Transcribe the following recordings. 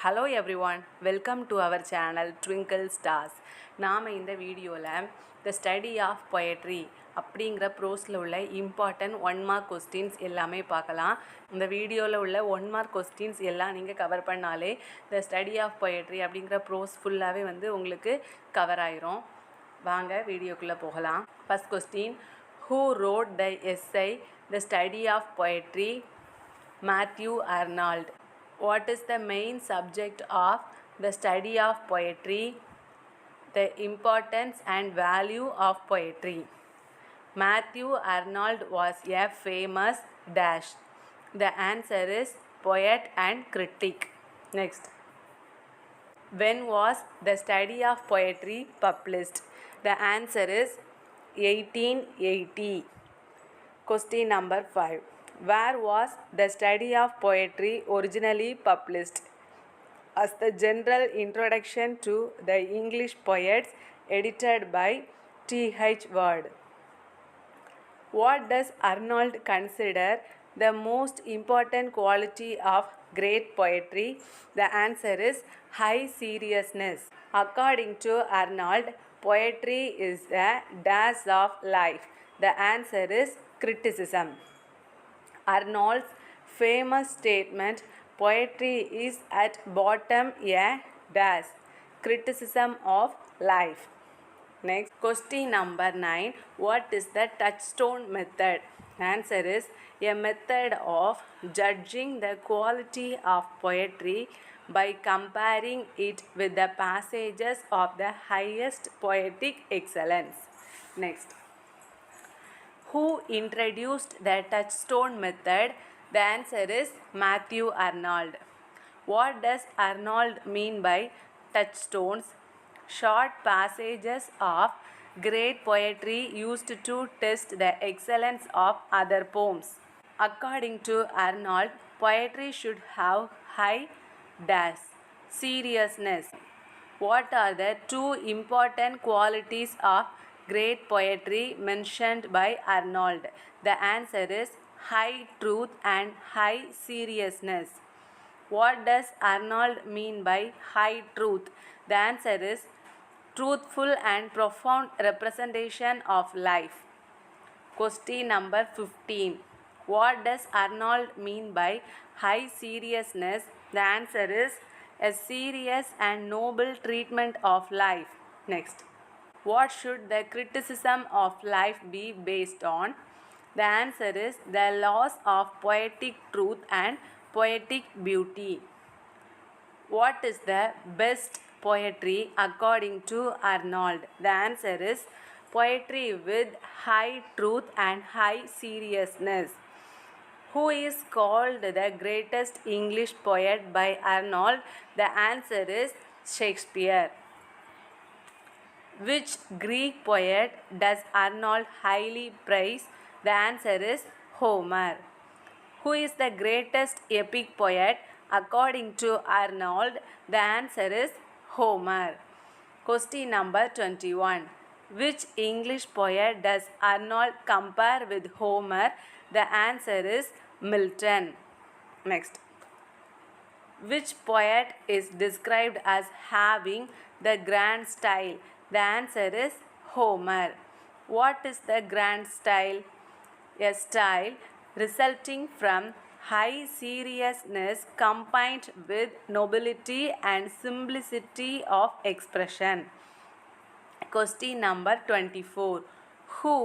Hello everyone, welcome to our channel Twinkle Stars. நாம் இந்த வீடியோவில் the study of poetry அப்படிங்கிற ப்ரோஸில் உள்ள இம்பார்ட்டன்ட் 1 மார்க் கொஸ்டின்ஸ் எல்லாமே பார்க்கலாம். இந்த வீடியோவில் உள்ள 1 மார்க் கொஸ்டின்ஸ் எல்லாம் நீங்கள் கவர் பண்ணாலே the study of poetry அப்படிங்கிற ப்ரோஸ் ஃபுல்லாகவே உங்களுக்கு கவர் ஆயிரும். வாங்க வீடியோக்குள்ளே போகலாம். First question, who wrote the essay the study of poetry? Matthew Arnold. What is the main subject of the study of poetry? The importance and value of poetry. Matthew Arnold was a famous dash. The answer is poet and critic. Next. When was the study of poetry published? The answer is 1880. Question number 5. Where was the study of poetry originally published? As the general introduction to the English poets, edited by T.H. Ward. What does Arnold consider the most important quality of great poetry? The answer is high seriousness. According to Arnold, poetry is a dash of life. The answer is criticism. Arnold's famous statement, poetry is at bottom a dash, criticism of life. Next, question number 9. What is the touchstone method? Answer is a method of judging the quality of poetry by comparing it with the passages of the highest poetic excellence. Next. Who introduced the touchstone method? The answer is Matthew Arnold. What does Arnold mean by touchstones? Short passages of great poetry used to test the excellence of other poems. According to Arnold, poetry should have high dash seriousness. What are the two important qualities of great poetry mentioned by Arnold? The answer is high truth and high seriousness. What does Arnold mean by high truth? The answer is truthful and profound representation of life. Question number 15. What does Arnold mean by high seriousness? The answer is a serious and noble treatment of life. Next. What should the criticism of life be based on? The answer is the laws of poetic truth and poetic beauty. What is the best poetry according to Arnold? The answer is poetry with high truth and high seriousness. Who is called the greatest English poet by Arnold? The answer is Shakespeare. Which Greek poet does Arnold highly praise? The answer is Homer. Who is the greatest epic poet according to Arnold? The answer is Homer. Question number 21. Which English poet does Arnold compare with Homer? The answer is Milton. Next. Which poet is described as having the grand style? The answer is Homer. What is the grand style? A style resulting from high seriousness combined with nobility and simplicity of expression. Question number 24. Who,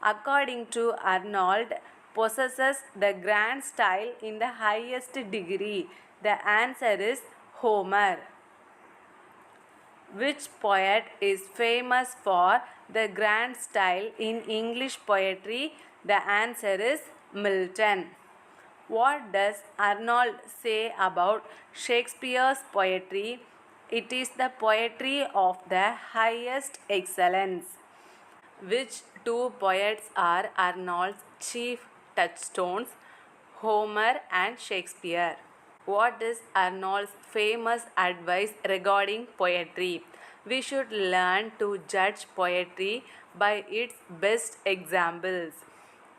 according to Arnold, possesses the grand style in the highest degree? The answer is Homer. Which poet is famous for the grand style in English poetry? The answer is Milton. What does Arnold say about Shakespeare's poetry? It is the poetry of the highest excellence. Which two poets are Arnold's chief touchstones? Homer and Shakespeare. What is Arnold's famous advice regarding poetry? We should learn to judge poetry by its best examples.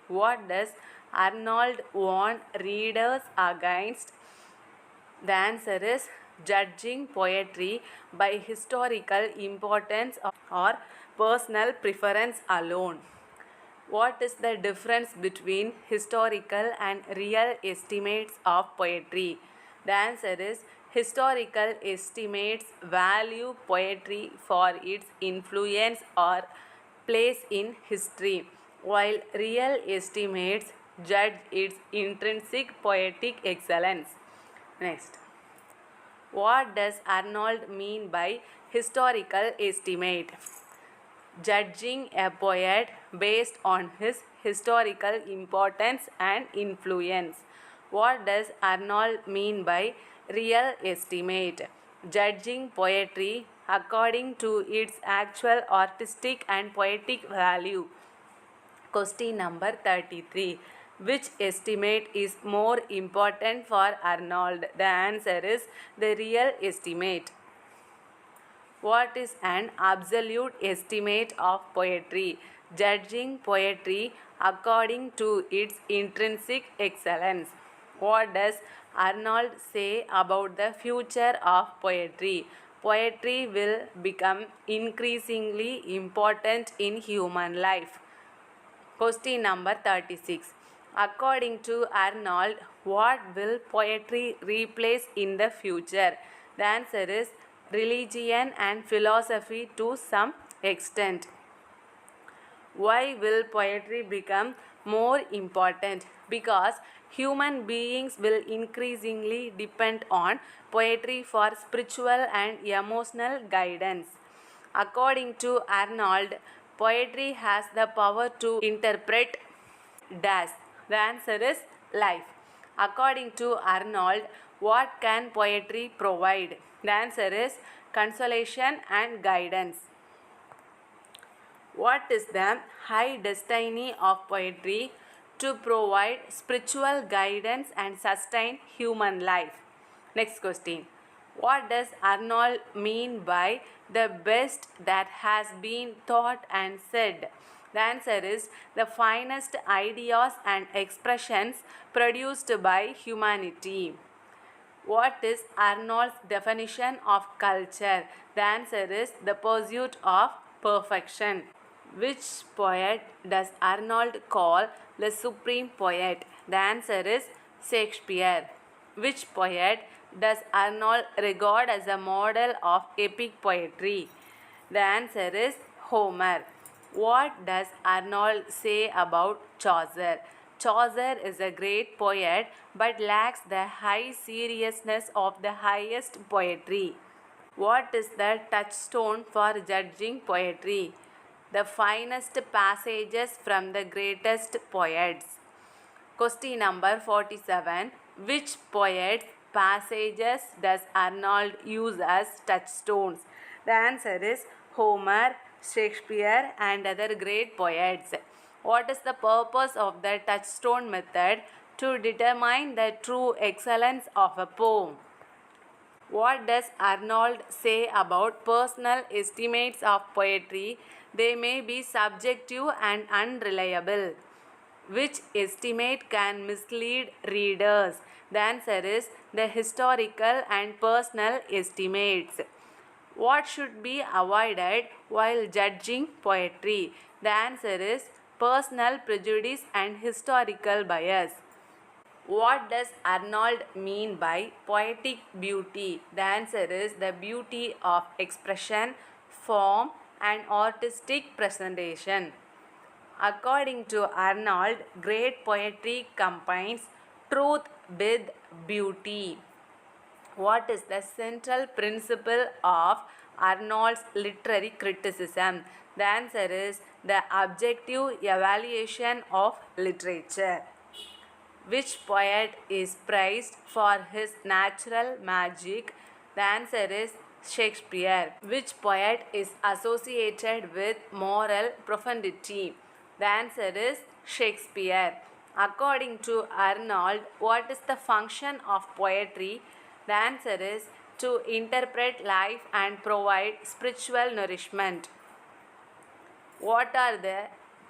What does Arnold warn readers against? The answer is judging poetry by historical importance or personal preference alone. What is the difference between historical and real estimates of poetry? The answer is historical estimates value poetry for its influence or place in history, while real estimates judge its intrinsic poetic excellence. Next. What does Arnold mean by historical estimate? Judging a poet based on his historical importance and influence. What does Arnold mean by real estimate? Judging poetry according to its actual artistic and poetic value. Question number 33. Which estimate is more important for Arnold? The answer is the real estimate. What is an absolute estimate of poetry? Judging poetry according to its intrinsic excellence. What does Arnold say about the future of poetry? Poetry will become increasingly important in human life. Question number 36. According to Arnold, what will poetry replace in the future? The answer is religion and philosophy to some extent. Why will poetry become more important? Because human beings will increasingly depend on poetry for spiritual and emotional guidance. According to Arnold, poetry has the power to interpret dash. The answer is life. According to Arnold, what can poetry provide? The answer is consolation and guidance. What is the high destiny of poetry? To provide spiritual guidance and sustain human life. Next question. What does Arnold mean by the best that has been thought and said? The answer is the finest ideas and expressions produced by humanity. What is Arnold's definition of culture? The answer is the pursuit of perfection. Which poet does Arnold call the supreme poet? The answer is Shakespeare. Which poet does Arnold regard as a model of epic poetry? The answer is Homer. What does Arnold say about Chaucer? Chaucer is a great poet but lacks the high seriousness of the highest poetry. What is the touchstone for judging poetry? The finest passages from the greatest poets. Question number 47. Which poet's passages does Arnold use as touchstones? The answer is Homer, Shakespeare and other great poets. What is the purpose of the touchstone method? To determine the true excellence of a poem. What does Arnold say about personal estimates of poetry? They may be subjective and unreliable. Which estimate can mislead readers? The answer is the historical and personal estimates. What should be avoided while judging poetry? The answer is personal prejudice and historical bias. What does Arnold mean by poetic beauty? The answer is the beauty of expression, form and artistic presentation. According to Arnold, great poetry combines truth with beauty. What is the central principle of Arnold's literary criticism? The answer is the objective evaluation of literature. Which poet is praised for his natural magic? The answer is Shakespeare. Which poet is associated with moral profundity? The answer is Shakespeare. According to Arnold, what is the function of poetry? The answer is to interpret life and provide spiritual nourishment. What are the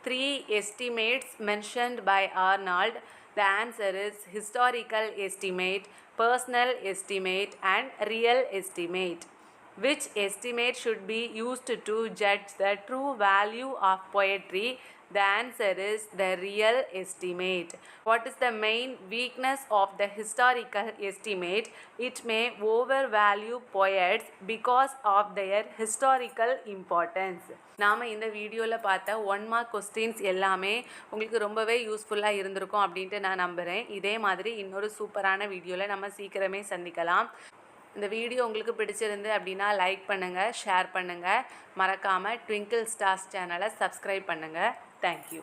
three estimates mentioned by Arnold? The answer is historical estimate, personal estimate and real estimate. Which estimate should be used to judge the true value of poetry? The answer is the real estimate. What is the main weakness of the historical estimate? It may overvalue poets because of their historical importance. நாம் இந்த வீடியோவில் பார்த்த 1 mark questions எல்லாமே உங்களுக்கு ரொம்பவே யூஸ்ஃபுல்லாக இருந்திருக்கும் அப்படின்ட்டு நான் நம்புகிறேன். இதே மாதிரி இன்னொரு சூப்பரான வீடியோவில் நம்ம சீக்கிரமே சந்திக்கலாம். இந்த வீடியோ உங்களுக்கு பிடிச்சிருந்து அப்படின்னா லைக் பண்ணுங்கள், ஷேர் பண்ணுங்கள், மறக்காமல் ட்விங்கிள் ஸ்டார்ஸ் சேனலை சப்ஸ்கிரைப் பண்ணுங்கள். தேங்க்யூ.